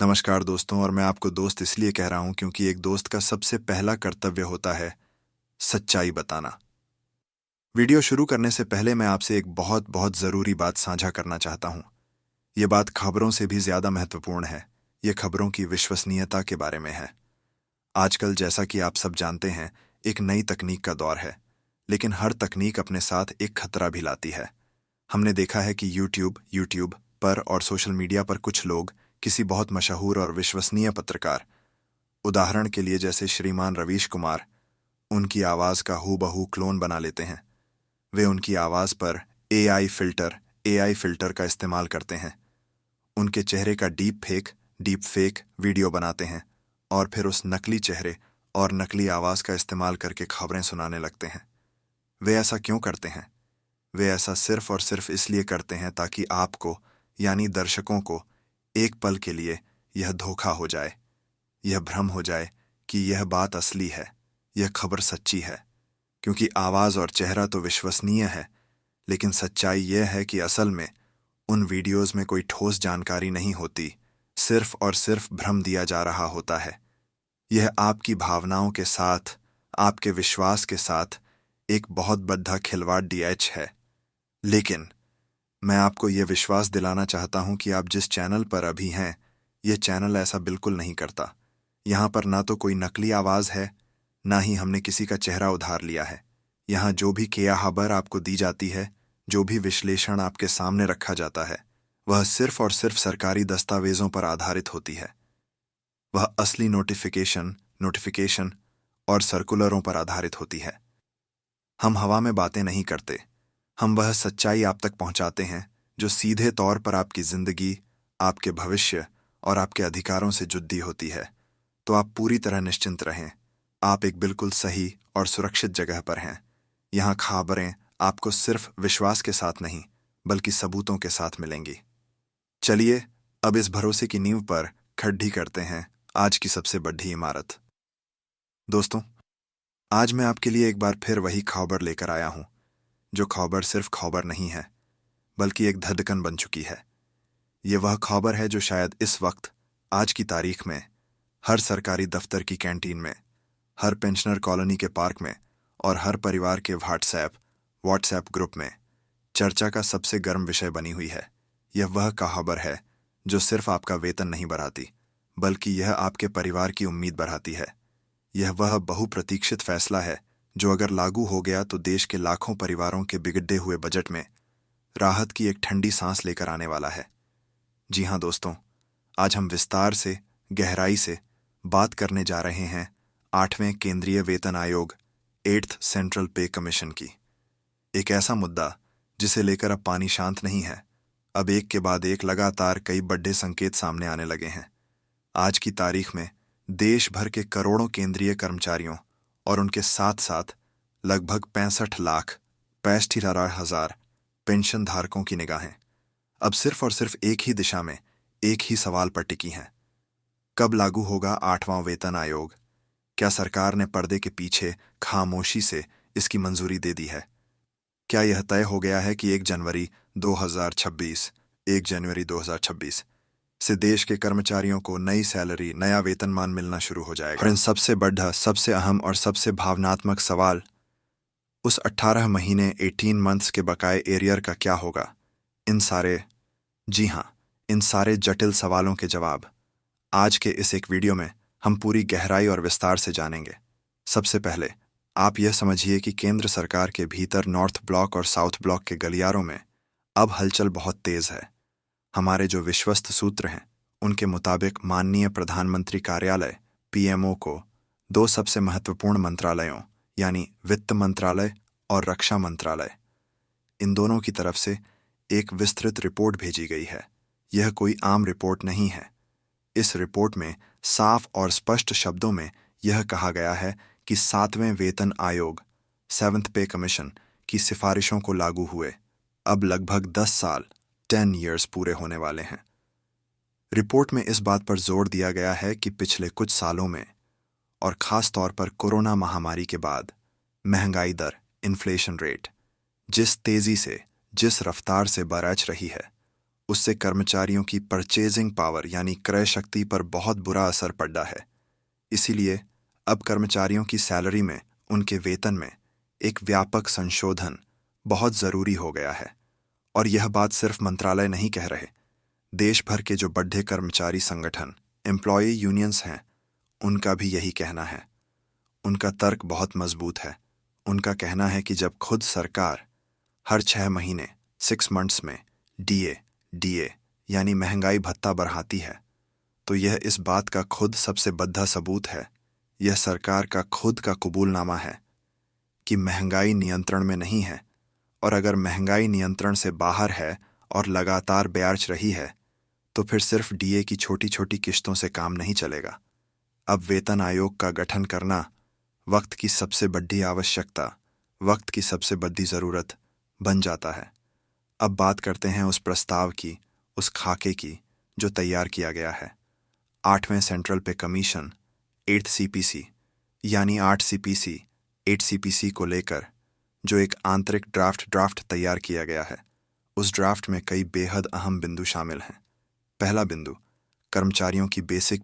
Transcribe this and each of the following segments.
नमस्कार दोस्तों। और मैं आपको दोस्त इसलिए कह रहा हूं क्योंकि एक दोस्त का सबसे पहला कर्तव्य होता है सच्चाई बताना। वीडियो शुरू करने से पहले मैं आपसे एक बहुत बहुत ज़रूरी बात साझा करना चाहता हूं। यह बात खबरों से भी ज़्यादा महत्वपूर्ण है। यह खबरों की विश्वसनीयता के बारे में है। आजकल जैसा कि आप सब जानते हैं, एक नई तकनीक का दौर है, लेकिन हर तकनीक अपने साथ एक खतरा भी लाती है। हमने देखा है कि यूट्यूब पर और सोशल मीडिया पर कुछ लोग किसी बहुत मशहूर और विश्वसनीय पत्रकार, उदाहरण के लिए जैसे श्रीमान रवीश कुमार, उनकी आवाज़ का हूबहू क्लोन बना लेते हैं। वे उनकी आवाज़ पर एआई फिल्टर का इस्तेमाल करते हैं। उनके चेहरे का डीप फेक वीडियो बनाते हैं और फिर उस नकली चेहरे और नकली आवाज़ का इस्तेमाल करके खबरें सुनाने लगते हैं। वे ऐसा क्यों करते हैं? वे ऐसा सिर्फ और सिर्फ इसलिए करते हैं ताकि आपको, यानी दर्शकों को, एक पल के लिए यह धोखा हो जाए, यह भ्रम हो जाए कि यह बात असली है, यह खबर सच्ची है। क्योंकि आवाज़ और चेहरा तो विश्वसनीय है, लेकिन सच्चाई यह है कि असल में उन वीडियोज़ में कोई ठोस जानकारी नहीं होती, सिर्फ और सिर्फ भ्रम दिया जा रहा होता है। यह आपकी भावनाओं के साथ, आपके विश्वास के साथ एक बहुत बड़ा खिलवाड़ डीएच है। लेकिन मैं आपको यह विश्वास दिलाना चाहता हूं कि आप जिस चैनल पर अभी हैं, यह चैनल ऐसा बिल्कुल नहीं करता। यहाँ पर ना तो कोई नकली आवाज़ है, ना ही हमने किसी का चेहरा उधार लिया है। यहाँ जो भी किया खबर आपको दी जाती है, जो भी विश्लेषण आपके सामने रखा जाता है, वह सिर्फ और सिर्फ सरकारी दस्तावेजों पर आधारित होती है। वह असली नोटिफिकेशन और सर्कुलरों पर आधारित होती है। हम हवा में बातें नहीं करते। हम वह सच्चाई आप तक पहुंचाते हैं जो सीधे तौर पर आपकी जिंदगी, आपके भविष्य और आपके अधिकारों से जुड़ी होती है। तो आप पूरी तरह निश्चिंत रहें। आप एक बिल्कुल सही और सुरक्षित जगह पर हैं। यहाँ खबरें आपको सिर्फ विश्वास के साथ नहीं, बल्कि सबूतों के साथ मिलेंगी। चलिए अब इस भरोसे की नींव पर खड़ी करते हैं आज की सबसे बड़ी इमारत। दोस्तों, आज मैं आपके लिए एक बार फिर वही खबर लेकर आया हूं, जो खबर सिर्फ खबर नहीं है, बल्कि एक धड़कन बन चुकी है। ये वह खबर है जो शायद इस वक्त, आज की तारीख में, हर सरकारी दफ्तर की कैंटीन में, हर पेंशनर कॉलोनी के पार्क में और हर परिवार के व्हाट्सएप ग्रुप में चर्चा का सबसे गर्म विषय बनी हुई है। यह वह खबर है जो सिर्फ आपका वेतन नहीं बढ़ाती, बल्कि यह आपके परिवार की उम्मीद बढ़ाती है। यह वह बहुप्रतीक्षित फैसला है जो अगर लागू हो गया तो देश के लाखों परिवारों के बिगड़े हुए बजट में राहत की एक ठंडी सांस लेकर आने वाला है। जी हाँ दोस्तों, आज हम विस्तार से, गहराई से बात करने जा रहे हैं 8वें केंद्रीय वेतन आयोग, 8th सेंट्रल पे कमीशन की। एक ऐसा मुद्दा जिसे लेकर अब पानी शांत नहीं है। अब एक के बाद एक लगातार कई बड़े संकेत सामने आने लगे हैं। आज की तारीख में देश भर के करोड़ों केंद्रीय कर्मचारियों और उनके साथ साथ लगभग 65,65,000 पेंशन धारकों की निगाहें अब सिर्फ और सिर्फ एक ही दिशा में, एक ही सवाल पर टिकी हैं। कब लागू होगा 8वां वेतन आयोग? क्या सरकार ने पर्दे के पीछे खामोशी से इसकी मंजूरी दे दी है? क्या यह तय हो गया है कि 1 जनवरी 2026 से देश के कर्मचारियों को नई सैलरी, नया वेतनमान मिलना शुरू हो जाएगा? और इन सबसे बड़ा, सबसे अहम और सबसे भावनात्मक सवाल, उस 18 महीने 18 मंथ्स के बकाए एरियर का क्या होगा? जी हाँ, इन सारे जटिल सवालों के जवाब आज के इस एक वीडियो में हम पूरी गहराई और विस्तार से जानेंगे। सबसे पहले आप यह समझिए कि केंद्र सरकार के भीतर नॉर्थ ब्लॉक और साउथ ब्लॉक के गलियारों में अब हलचल बहुत तेज है। हमारे जो विश्वस्त सूत्र हैं, उनके मुताबिक माननीय प्रधानमंत्री कार्यालय पीएमओ को दो सबसे महत्वपूर्ण मंत्रालयों, यानी वित्त मंत्रालय और रक्षा मंत्रालय, इन दोनों की तरफ से एक विस्तृत रिपोर्ट भेजी गई है। यह कोई आम रिपोर्ट नहीं है। इस रिपोर्ट में साफ और स्पष्ट शब्दों में यह कहा गया है कि 7वें वेतन आयोग, 7th पे कमीशन की सिफारिशों को लागू हुए अब लगभग 10 साल, 10 years पूरे होने वाले हैं। रिपोर्ट में इस बात पर जोर दिया गया है कि पिछले कुछ सालों में, और खास तौर पर कोरोना महामारी के बाद, महंगाई दर, इन्फ्लेशन रेट जिस तेजी से, जिस रफ्तार से बरच रही है, उससे कर्मचारियों की परचेजिंग पावर यानी क्रय शक्ति पर बहुत बुरा असर पड़ा है। इसीलिए अब कर्मचारियों की सैलरी में, उनके वेतन में एक व्यापक संशोधन बहुत ज़रूरी हो गया है। और यह बात सिर्फ मंत्रालय नहीं कह रहे, देश भर के जो बड़े कर्मचारी संगठन, एम्प्लॉय यूनियंस हैं, उनका भी यही कहना है। उनका तर्क बहुत मजबूत है। उनका कहना है कि जब खुद सरकार हर 6 महीने 6 मंथ्स में डीए यानी महंगाई भत्ता बढ़ाती है, तो यह इस बात का खुद सबसे बद्धा सबूत है, यह सरकार का खुद का कबूलनामा है कि महंगाई नियंत्रण में नहीं है। और अगर महंगाई नियंत्रण से बाहर है और लगातार ब्याज रही है, तो फिर सिर्फ डीए की छोटी छोटी किश्तों से काम नहीं चलेगा। अब वेतन आयोग का गठन करना वक्त की सबसे बड़ी आवश्यकता, वक्त की सबसे बड़ी ज़रूरत बन जाता है। अब बात करते हैं उस प्रस्ताव की, उस खाके की जो तैयार किया गया है। 8वें सेंट्रल पे कमीशन 8th सीपीसी यानी 8 सीपीसी को लेकर जो एक आंतरिक ड्राफ्ट तैयार किया गया है, उस ड्राफ्ट में कई बेहद अहम बिंदु शामिल हैं। पहला बिंदु, कर्मचारियों की बेसिक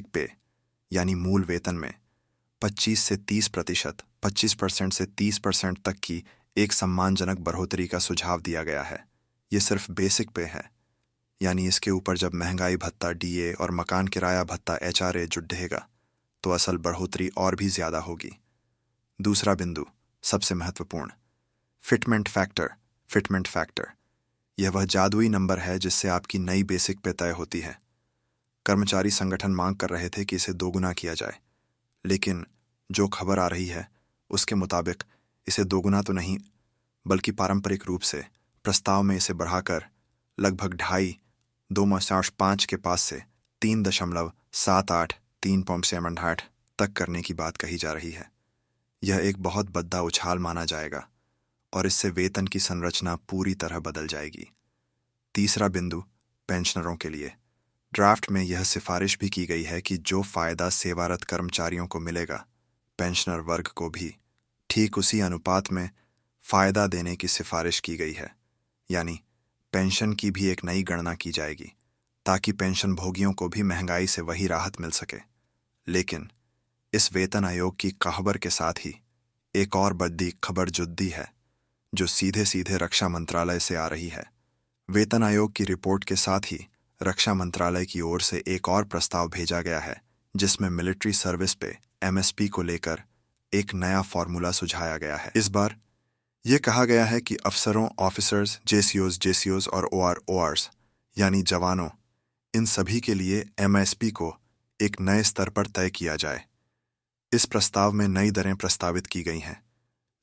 पे यानी मूल वेतन में 25% से 30% तक की एक सम्मानजनक बढ़ोतरी का सुझाव दिया गया है। ये सिर्फ बेसिक पे है, यानी इसके ऊपर जब महंगाई भत्ता डीए और मकान किराया भत्ता एचआरए जुड़ेगा तो असल बढ़ोतरी और भी ज़्यादा होगी। दूसरा बिंदु सबसे महत्वपूर्ण, फिटमेंट फैक्टर। यह वह जादुई नंबर है जिससे आपकी नई बेसिक पे तय होती है। कर्मचारी संगठन मांग कर रहे थे कि इसे दोगुना किया जाए, लेकिन जो खबर आ रही है उसके मुताबिक इसे दोगुना तो नहीं, बल्कि पारंपरिक रूप से प्रस्ताव में इसे बढ़ाकर लगभग 2.5 के पास से 3.78 तक करने की बात कही जा रही है। यह एक बहुत बड़ा उछाल माना जाएगा और इससे वेतन की संरचना पूरी तरह बदल जाएगी। तीसरा बिंदु, पेंशनरों के लिए ड्राफ्ट में यह सिफारिश भी की गई है कि जो फायदा सेवारत कर्मचारियों को मिलेगा, पेंशनर वर्ग को भी ठीक उसी अनुपात में फायदा देने की सिफारिश की गई है। यानी पेंशन की भी एक नई गणना की जाएगी ताकि पेंशन भोगियों को भी महंगाई से वही राहत मिल सके। लेकिन इस वेतन आयोग की खबर के साथ ही एक और बड़ी खबर जुड़ी है जो सीधे सीधे रक्षा मंत्रालय से आ रही है। वेतन आयोग की रिपोर्ट के साथ ही रक्षा मंत्रालय की ओर से एक और प्रस्ताव भेजा गया है जिसमें मिलिट्री सर्विस पे एमएसपी को लेकर एक नया फॉर्मूला सुझाया गया है। इस बार यह कहा गया है कि अफसरों, ऑफिसर्स, जेसीओज और ओआरस यानी जवानों, इन सभी के लिए एमएसपी को एक नए स्तर पर तय किया जाए। इस प्रस्ताव में नई दरें प्रस्तावित की गई हैं,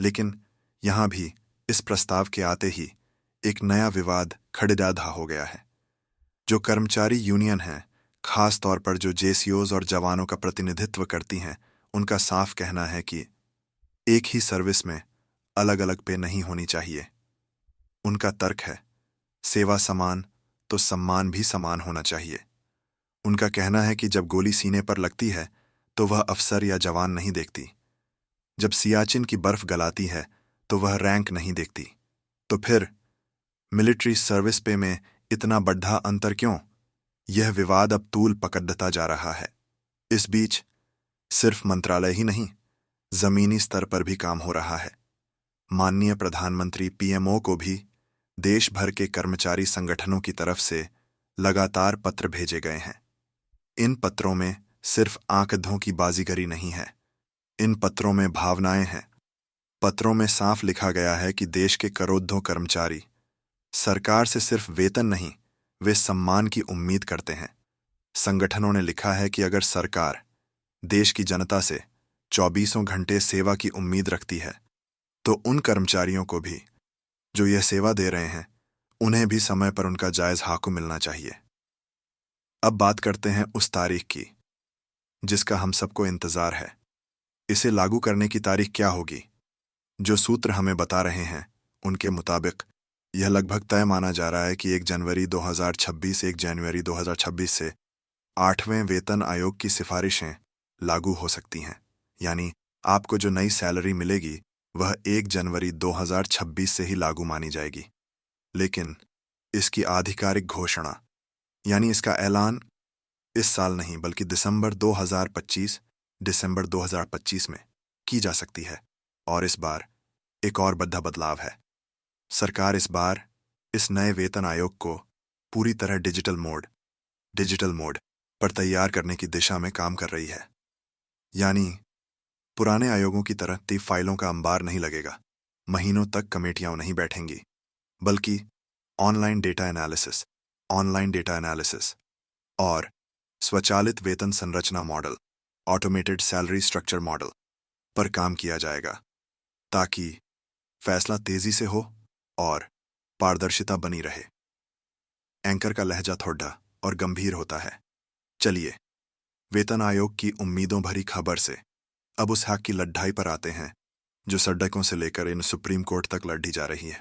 लेकिन यहां भी इस प्रस्ताव के आते ही एक नया विवाद खड़ेदाधा हो गया है। जो कर्मचारी यूनियन हैं, खास तौर पर जो जेसीओज और जवानों का प्रतिनिधित्व करती हैं, उनका साफ कहना है कि एक ही सर्विस में अलग अलग पे नहीं होनी चाहिए। उनका तर्क है, सेवा समान तो सम्मान भी समान होना चाहिए। उनका कहना है कि जब गोली सीने पर लगती है तो वह अफसर या जवान नहीं देखती, जब सियाचिन की बर्फ गलाती है तो वह रैंक नहीं देखती, तो फिर मिलिट्री सर्विस पे में इतना बड़ा अंतर क्यों? यह विवाद अब तूल पकड़ता जा रहा है। इस बीच सिर्फ मंत्रालय ही नहीं, जमीनी स्तर पर भी काम हो रहा है। माननीय प्रधानमंत्री पीएमओ को भी देश भर के कर्मचारी संगठनों की तरफ से लगातार पत्र भेजे गए हैं। इन पत्रों में सिर्फ आंकड़ों की बाजीगरी नहीं है, इन पत्रों में भावनाएं हैं। पत्रों में साफ लिखा गया है कि देश के करोड़ों कर्मचारी सरकार से सिर्फ वेतन नहीं, वे सम्मान की उम्मीद करते हैं। संगठनों ने लिखा है कि अगर सरकार देश की जनता से 24 घंटे सेवा की उम्मीद रखती है, तो उन कर्मचारियों को भी जो यह सेवा दे रहे हैं, उन्हें भी समय पर उनका जायज हक मिलना चाहिए। अब बात करते हैं उस तारीख की जिसका हम सबको इंतजार है। इसे लागू करने की तारीख क्या होगी? जो सूत्र हमें बता रहे हैं उनके मुताबिक यह लगभग तय माना जा रहा है कि 1 जनवरी 2026 से 8वें वेतन आयोग की सिफारिशें लागू हो सकती हैं। यानी आपको जो नई सैलरी मिलेगी वह 1 जनवरी 2026 से ही लागू मानी जाएगी। लेकिन इसकी आधिकारिक घोषणा यानी इसका ऐलान इस साल नहीं बल्कि दिसंबर 2025 में की जा सकती है। और इस बार एक और बड़ा बदलाव है। सरकार इस बार इस नए वेतन आयोग को पूरी तरह डिजिटल मोड पर तैयार करने की दिशा में काम कर रही है। यानी पुराने आयोगों की तरह 30 फाइलों का अंबार नहीं लगेगा, महीनों तक कमेटियां नहीं बैठेंगी, बल्कि ऑनलाइन डेटा एनालिसिस और स्वचालित वेतन संरचना model automated salary structure model पर काम किया जाएगा, ताकि फैसला तेजी से हो और पारदर्शिता बनी रहे। एंकर का लहजा थोड़ा और गंभीर होता है। चलिए वेतन आयोग की उम्मीदों भरी खबर से अब उस हक की लड़ाई पर आते हैं जो सड़कों से लेकर इन सुप्रीम कोर्ट तक लड़ी जा रही है।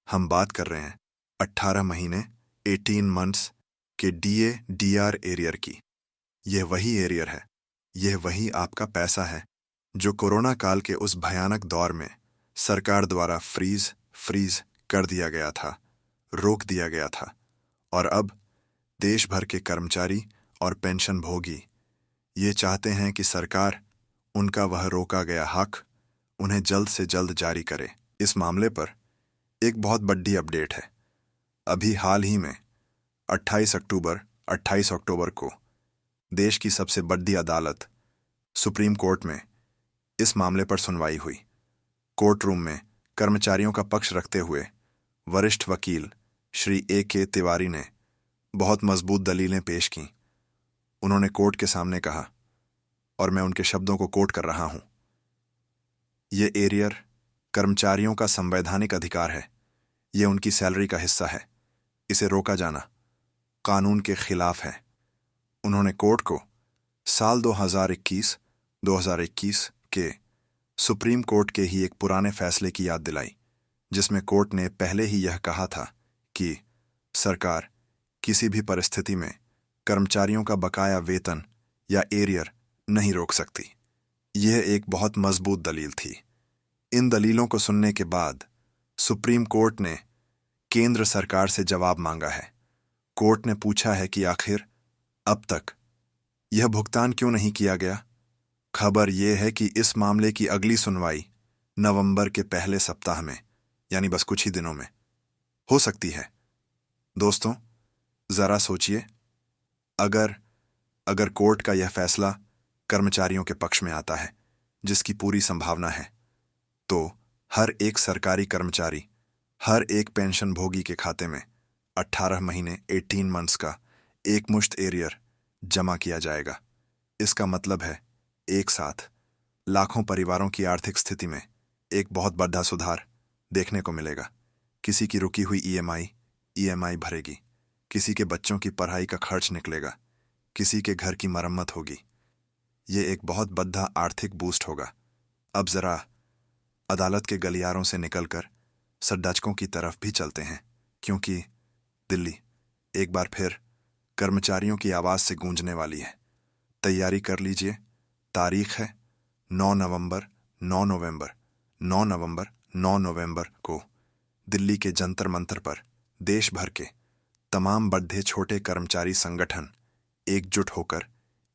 हम बात कर रहे हैं 18 महीने 18 मंथ्स के DA/DR एरियर की। यह वही एरियर है, यह वही आपका पैसा है जो कोरोना काल के उस भयानक दौर में सरकार द्वारा फ्रीज कर दिया गया था, रोक दिया गया था। और अब देश भर के कर्मचारी और पेंशन भोगी ये चाहते हैं कि सरकार उनका वह रोका गया हक उन्हें जल्द से जल्द जारी करे। इस मामले पर एक बहुत बड़ी अपडेट है। अभी हाल ही में 28 अक्टूबर को देश की सबसे बड़ी अदालत सुप्रीम कोर्ट में इस मामले पर सुनवाई हुई। कोर्ट रूम में कर्मचारियों का पक्ष रखते हुए वरिष्ठ वकील श्री AK तिवारी ने बहुत मजबूत दलीलें पेश की। उन्होंने कोर्ट के सामने कहा, और मैं उनके शब्दों को कोट कर रहा हूं, ये एरियर कर्मचारियों का संवैधानिक अधिकार है, ये उनकी सैलरी का हिस्सा है। इसे रोका जाना कानून के खिलाफ है। उन्होंने कोर्ट को साल 2021 के सुप्रीम कोर्ट के ही एक पुराने फैसले की याद दिलाई, जिसमें कोर्ट ने पहले ही यह कहा था कि सरकार किसी भी परिस्थिति में कर्मचारियों का बकाया वेतन या एरियर नहीं रोक सकती। यह एक बहुत मजबूत दलील थी। इन दलीलों को सुनने के बाद सुप्रीम कोर्ट ने केंद्र सरकार से जवाब मांगा है। कोर्ट ने पूछा है कि आखिर अब तक यह भुगतान क्यों नहीं किया गया। खबर यह है कि इस मामले की अगली सुनवाई नवंबर के पहले सप्ताह में, यानी बस कुछ ही दिनों में हो सकती है। दोस्तों, जरा सोचिए, अगर कोर्ट का यह फैसला कर्मचारियों के पक्ष में आता है, जिसकी पूरी संभावना है, तो हर एक सरकारी कर्मचारी, हर एक पेंशन भोगी के खाते में 18 महीने 18 मंथ्स का एकमुश्त एरियर जमा किया जाएगा। इसका मतलब है एक साथ लाखों परिवारों की आर्थिक स्थिति में एक बहुत बड़ा सुधार देखने को मिलेगा। किसी की रुकी हुई EMI भरेगी, किसी के बच्चों की पढ़ाई का खर्च निकलेगा, किसी के घर की मरम्मत होगी। ये एक बहुत बड़ा आर्थिक बूस्ट होगा। अब जरा अदालत के गलियारों से निकलकर सड्डाचकों की तरफ भी चलते हैं, क्योंकि दिल्ली एक बार फिर कर्मचारियों की आवाज से गूंजने वाली है। तैयारी कर लीजिए। तारीख है 9 नवंबर को दिल्ली के जंतर मंतर पर देश भर के तमाम बड़े छोटे कर्मचारी संगठन एकजुट होकर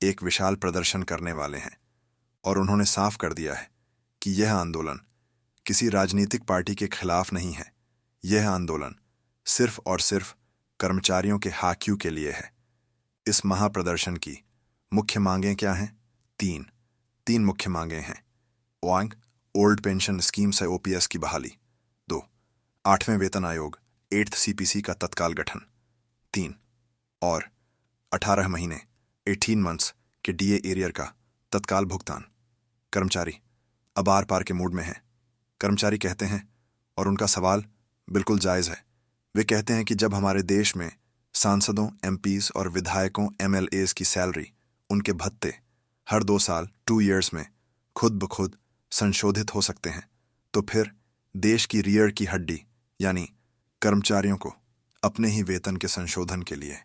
एक विशाल प्रदर्शन करने वाले हैं। और उन्होंने साफ कर दिया है कि यह आंदोलन किसी राजनीतिक पार्टी के खिलाफ नहीं है। यह आंदोलन सिर्फ और सिर्फ कर्मचारियों के हकों के लिए है। इस महाप्रदर्शन की मुख्य मांगें क्या हैं? तीन मुख्य मांगें हैं। 1. ओल्ड पेंशन स्कीम से OPS की बहाली। 2. 8वें वेतन आयोग 8th CPC का तत्काल गठन। 3. और 18 महीने 18 मंथ्स के DA एरियर का तत्काल भुगतान। कर्मचारी अब आर पार के मूड में हैं। कर्मचारी कहते हैं, और उनका सवाल बिल्कुल जायज़ है। वे कहते हैं कि जब हमारे देश में सांसदों, MPs और विधायकों, MLAs की सैलरी, उनके भत्ते हर 2 साल 2 years में खुद ब खुद संशोधित हो सकते हैं, तो फिर देश की रीढ़ की हड्डी यानी कर्मचारियों को अपने ही वेतन के संशोधन के लिए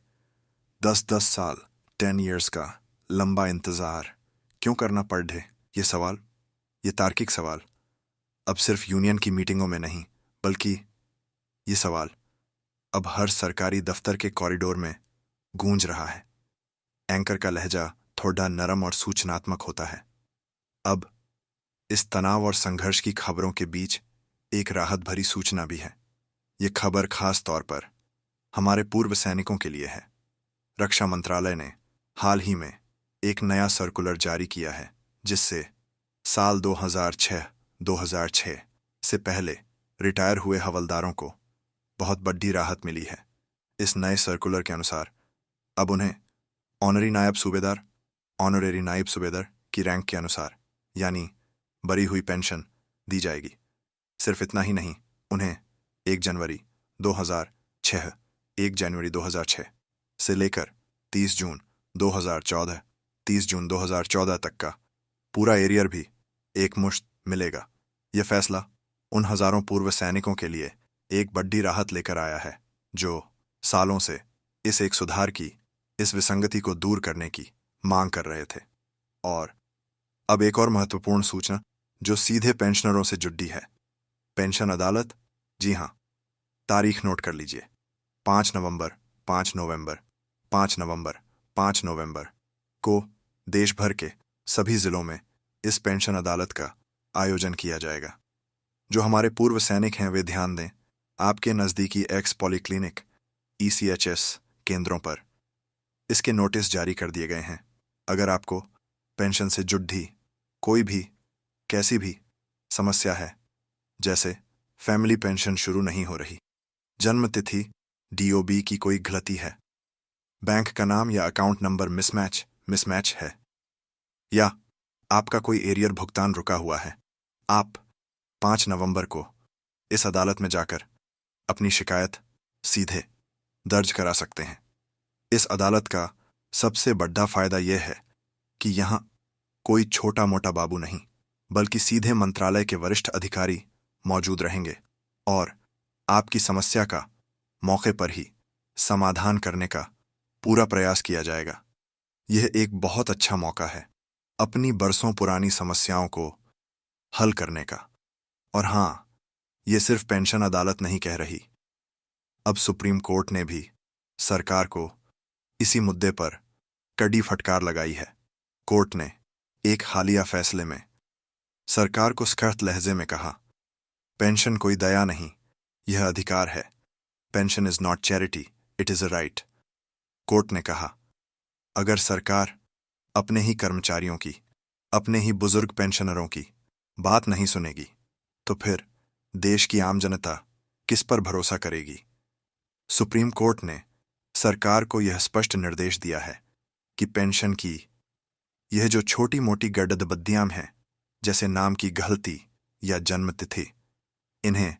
10 साल 10 years का लंबा इंतज़ार क्यों करना पड़े? ये तार्किक सवाल अब सिर्फ यूनियन की मीटिंगों में नहीं, बल्कि ये सवाल अब हर सरकारी दफ्तर के कॉरिडोर में गूंज रहा है। एंकर का लहजा थोड़ा नरम और सूचनात्मक होता है। अब इस तनाव और संघर्ष की खबरों के बीच एक राहत भरी सूचना भी है। ये खबर खास तौर पर हमारे पूर्व सैनिकों के लिए है। रक्षा मंत्रालय ने हाल ही में एक नया सर्कुलर जारी किया है, जिससे साल 2006 से पहले रिटायर हुए हवलदारों को बहुत बड़ी राहत मिली है। इस नए सर्कुलर के अनुसार अब उन्हें ऑनरेरी नायब सूबेदार की रैंक के अनुसार यानी बरी हुई पेंशन दी जाएगी। सिर्फ इतना ही नहीं, उन्हें 1 जनवरी 2006 से लेकर 30 जून 2014 तक का पूरा एरियर भी एक मुश्त मिलेगा। यह फैसला उन हजारों पूर्व सैनिकों के लिए एक बड़ी राहत लेकर आया है, जो सालों से एक सुधार की इस विसंगति को दूर करने की मांग कर रहे थे। और अब एक और महत्वपूर्ण सूचना जो सीधे पेंशनरों से जुड़ी है। पेंशन अदालत, जी हाँ, तारीख नोट कर लीजिए, 5 नवंबर को देश भर के सभी जिलों में इस पेंशन अदालत का आयोजन किया जाएगा। जो हमारे पूर्व सैनिक हैं वे ध्यान दें, आपके नज़दीकी एक्स पॉलीक्लिनिक ECHS केंद्रों पर इसके नोटिस जारी कर दिए गए हैं। अगर आपको पेंशन से जुड़ी कोई भी कैसी भी समस्या है, जैसे फैमिली पेंशन शुरू नहीं हो रही, जन्म तिथि DOB की कोई गलती है, बैंक का नाम या अकाउंट नंबर मिसमैच है, या आपका कोई एरियर भुगतान रुका हुआ है, आप 5 नवंबर को इस अदालत में जाकर अपनी शिकायत सीधे दर्ज करा सकते हैं। इस अदालत का सबसे बड़ा फायदा यह है कि यहाँ कोई छोटा मोटा बाबू नहीं, बल्कि सीधे मंत्रालय के वरिष्ठ अधिकारी मौजूद रहेंगे और आपकी समस्या का मौके पर ही समाधान करने का पूरा प्रयास किया जाएगा। यह एक बहुत अच्छा मौका है अपनी बरसों पुरानी समस्याओं को हल करने का। और हाँ, ये सिर्फ पेंशन अदालत नहीं कह रही, अब सुप्रीम कोर्ट ने भी सरकार को इसी मुद्दे पर कड़ी फटकार लगाई है। कोर्ट ने एक हालिया फैसले में सरकार को सख्त लहजे में कहा, पेंशन कोई दया नहीं, यह अधिकार है। Pension is not charity, it is a right. Court ने कहा, अगर सरकार अपने ही कर्मचारियों की, अपने ही बुजुर्ग पेंशनरों की बात नहीं सुनेगी, तो फिर देश की आम जनता किस पर भरोसा करेगी। सुप्रीम कोर्ट ने सरकार को यह स्पष्ट निर्देश दिया है कि पेंशन की यह जो छोटी मोटी गड़बड़ियां हैं, जैसे नाम की गलती या जन्म तिथि, इन्हें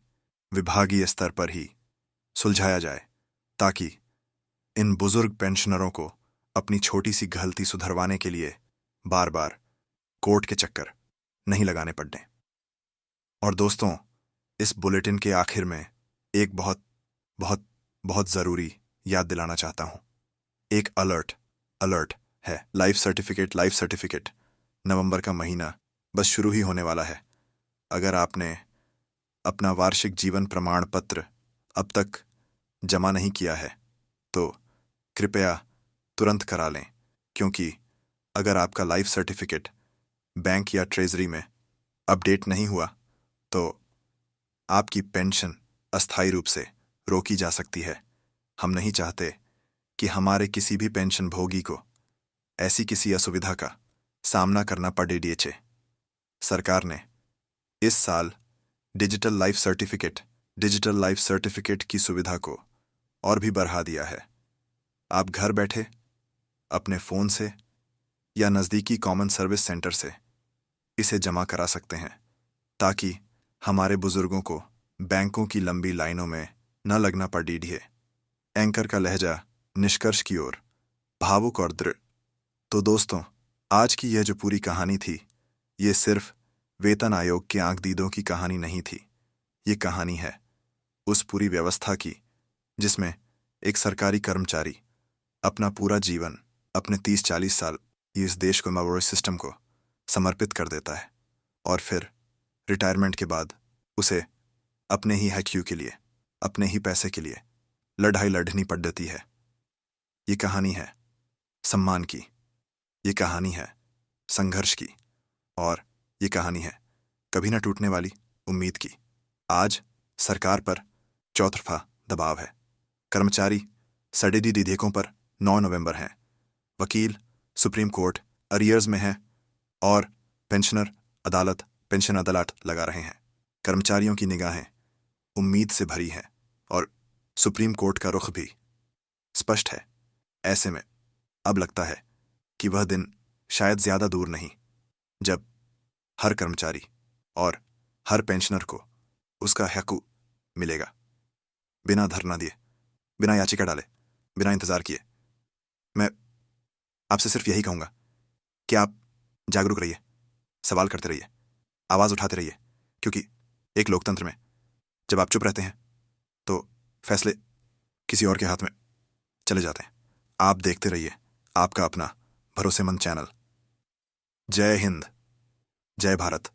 विभागीय स्तर पर ही सुलझाया जाए, ताकि इन बुजुर्ग पेंशनरों को अपनी छोटी सी गलती सुधरवाने के लिए बार बार कोर्ट के चक्कर नहीं लगाने पड़े। और दोस्तों, इस बुलेटिन के आखिर में एक बहुत बहुत बहुत ज़रूरी याद दिलाना चाहता हूँ। एक अलर्ट है। लाइफ सर्टिफिकेट नवंबर का महीना बस शुरू ही होने वाला है। अगर आपने अपना वार्षिक जीवन प्रमाण पत्र अब तक जमा नहीं किया है, तो कृपया तुरंत करा लें, क्योंकि अगर आपका लाइफ सर्टिफिकेट बैंक या ट्रेजरी में अपडेट नहीं हुआ, तो आपकी पेंशन अस्थायी रूप से रोकी जा सकती है। हम नहीं चाहते कि हमारे किसी भी पेंशन भोगी को ऐसी किसी असुविधा का सामना करना पड़े। DHA सरकार ने इस साल डिजिटल लाइफ सर्टिफिकेट की सुविधा को और भी बढ़ा दिया है। आप घर बैठे अपने फ़ोन से या नज़दीकी कॉमन सर्विस सेंटर से इसे जमा करा सकते हैं, ताकि हमारे बुजुर्गों को बैंकों की लंबी लाइनों में न लगना पड़े। एंकर का लहजा निष्कर्ष की ओर भावुक और दृढ़। तो दोस्तों, आज की यह जो पूरी कहानी थी, ये सिर्फ वेतन आयोग के आंकड़ों की कहानी नहीं थी। ये कहानी है उस पूरी व्यवस्था की जिसमें एक सरकारी कर्मचारी अपना पूरा जीवन, अपने 30-40 साल इस देश को मेमोरियल सिस्टम को समर्पित कर देता है, और फिर रिटायरमेंट के बाद उसे अपने ही HQ के लिए, अपने ही पैसे के लिए लड़ाई लड़नी पड़ती है। ये कहानी है सम्मान की, ये कहानी है संघर्ष की, और ये कहानी है कभी ना टूटने वाली उम्मीद की। आज सरकार पर चौतरफा दबाव है। कर्मचारी सडेदी विधेयकों पर 9 नवंबर हैं। वकील सुप्रीम कोर्ट अरियर्स में है और पेंशनर अदालत पेंशन अदालत लगा रहे हैं। कर्मचारियों की निगाहें उम्मीद से भरी हैं और सुप्रीम कोर्ट का रुख भी स्पष्ट है। ऐसे में अब लगता है कि वह दिन शायद ज्यादा दूर नहीं जब हर कर्मचारी और हर पेंशनर को उसका हक मिलेगा, बिना धरना दिए, बिना याचिका डाले, बिना इंतजार किए। मैं आपसे सिर्फ यही कहूंगा कि आप जागरूक रहिए, सवाल करते रहिए, आवाज उठाते रहिए, क्योंकि एक लोकतंत्र में जब आप चुप रहते हैं तो फैसले किसी और के हाथ में चले जाते हैं। आप देखते रहिए आपका अपना भरोसेमंद चैनल। जय हिंद, जय भारत।